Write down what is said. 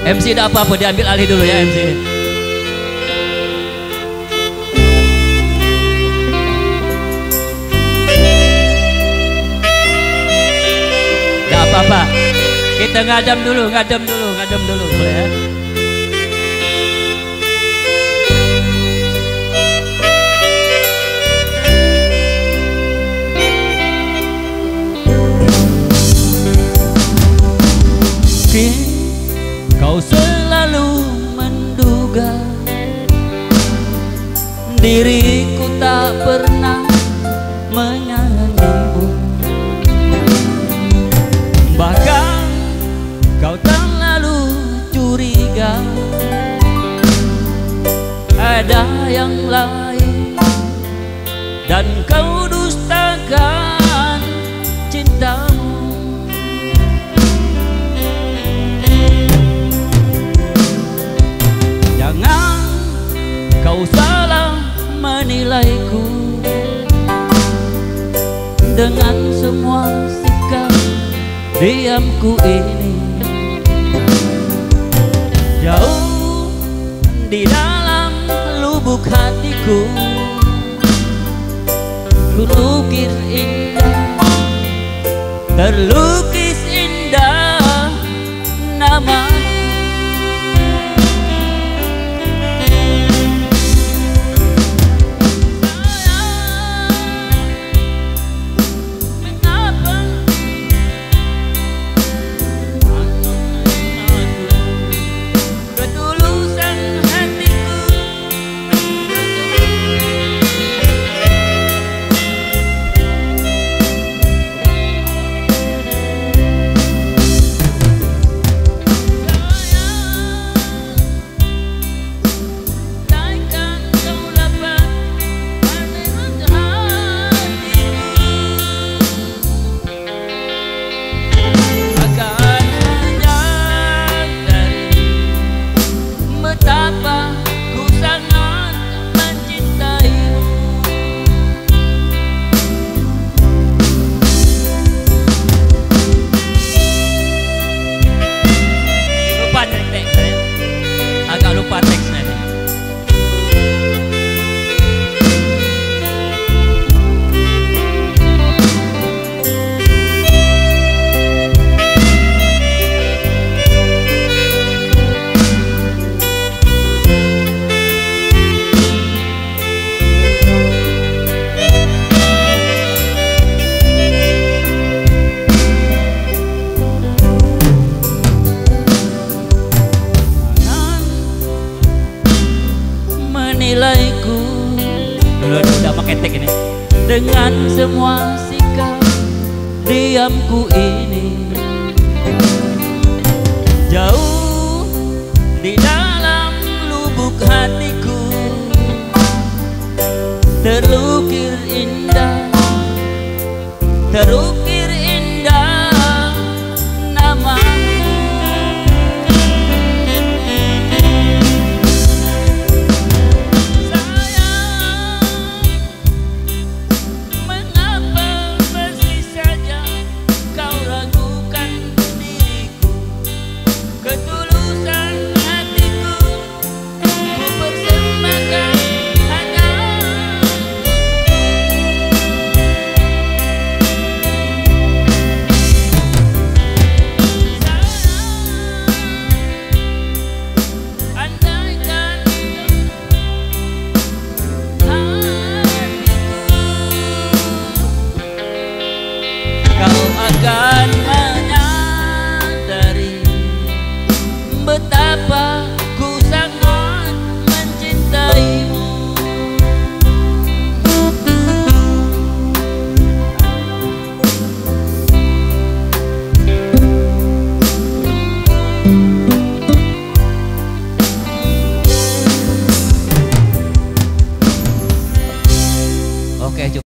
MC tidak apa-apa, diambil alih dulu ya MC. Tidak apa-apa, kita ngadam dulu boleh ya. Kau selalu menduga diriku tak pernah menyayangimu, bahkan kau terlalu curiga ada yang lain, dan kau dustakan cintamu. Jangan kau salah menilaiku dengan semua sikap diamku ini. Jauh di dalam lubuk hatiku ku lukis indah, terlukis indah nama. Lupa teksnya nih. Menilaiku udah pakai tek ini dengan semua sikap diamku ini. Jauh di dalam lubuk hatiku terukir indah, terukir indah namamu. Kau akan